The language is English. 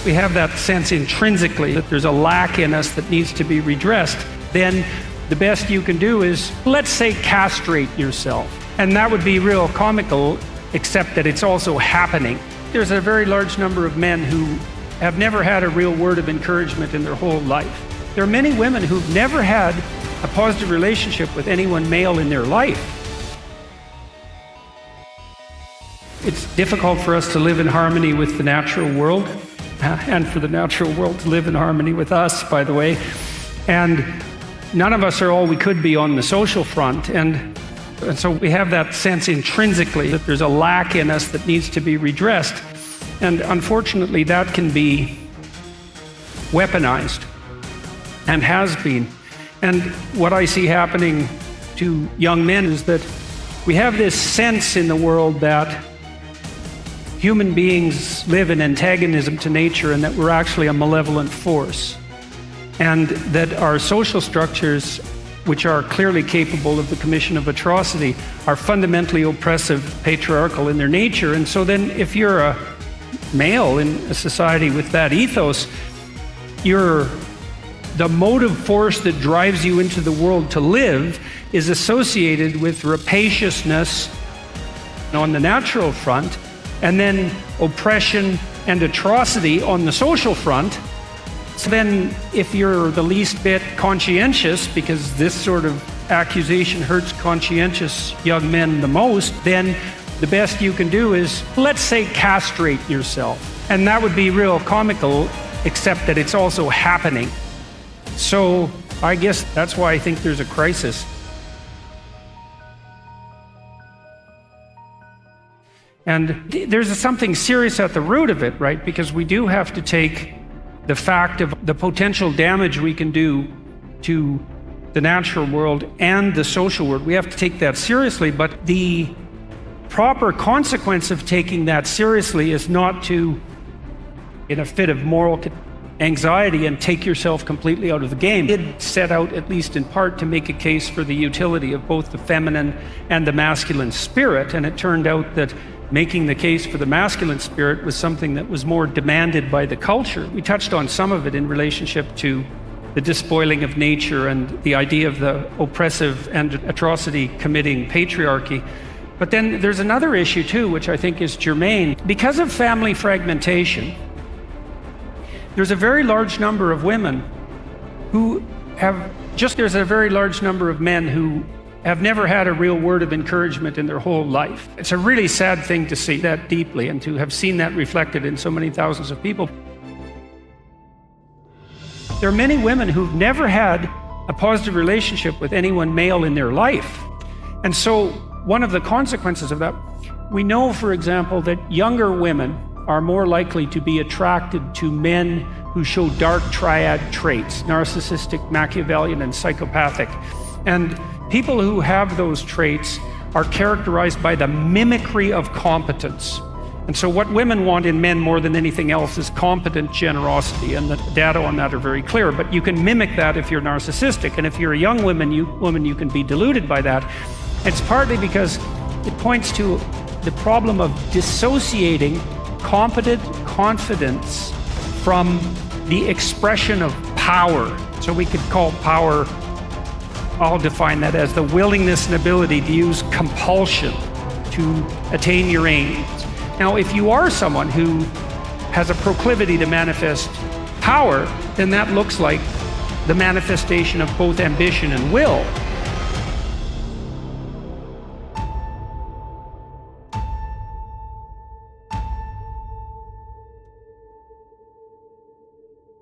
we have that sense intrinsically that there's a lack in us that needs to be redressed, then the best you can do is, let's say, castrate yourself. And that would be real comical, except that it's also happening. There's a very large number of men who have never had a real word of encouragement in their whole life. There are many women who've never had a positive relationship with anyone male in their life. It's difficult for us to live in harmony with the natural world, and for the natural world to live in harmony with us, by the way. And none of us are all we could be on the social front. And so we have that sense intrinsically that there's a lack in us that needs to be redressed. And unfortunately, that can be weaponized and has been. And what I see happening to young men is that we have this sense in the world that human beings live in antagonism to nature and that we're actually a malevolent force. And that our social structures, which are clearly capable of the commission of atrocity, are fundamentally oppressive, patriarchal in their nature. And so then if you're a male in a society with that ethos, the motive force that drives you into the world to live is associated with rapaciousness on the natural front, and then oppression and atrocity on the social front. So then if you're the least bit conscientious, because this sort of accusation hurts conscientious young men the most, then the best you can do is, let's say, castrate yourself. And that would be real comical, except that it's also happening. So I guess that's why I think there's a crisis. And there's something serious at the root of it, right? Because we do have to take the fact of the potential damage we can do to the natural world and the social world. We have to take that seriously, but the proper consequence of taking that seriously is not to, in a fit of moral anxiety, and take yourself completely out of the game. It did set out, at least in part, to make a case for the utility of both the feminine and the masculine spirit, and it turned out that making the case for the masculine spirit was something that was more demanded by the culture. We touched on some of it in relationship to the despoiling of nature and the idea of the oppressive and atrocity committing patriarchy. But then there's another issue too, which I think is germane. Because of family fragmentation, there's a very large number of women who there's a very large number of men who have never had a real word of encouragement in their whole life. It's a really sad thing to see that deeply and to have seen that reflected in so many thousands of people. There are many women who've never had a positive relationship with anyone male in their life. And so one of the consequences of that, we know, for example, that younger women are more likely to be attracted to men who show dark triad traits, narcissistic, Machiavellian, and psychopathic. And people who have those traits are characterized by the mimicry of competence. And so what women want in men more than anything else is competent generosity, and the data on that are very clear. But you can mimic that if you're narcissistic, and if you're a young woman, you can be deluded by that. It's partly because it points to the problem of dissociating competent confidence from the expression of power. So we could call power, I'll define that as the willingness and ability to use compulsion to attain your aims. Now, if you are someone who has a proclivity to manifest power, then that looks like the manifestation of both ambition and will.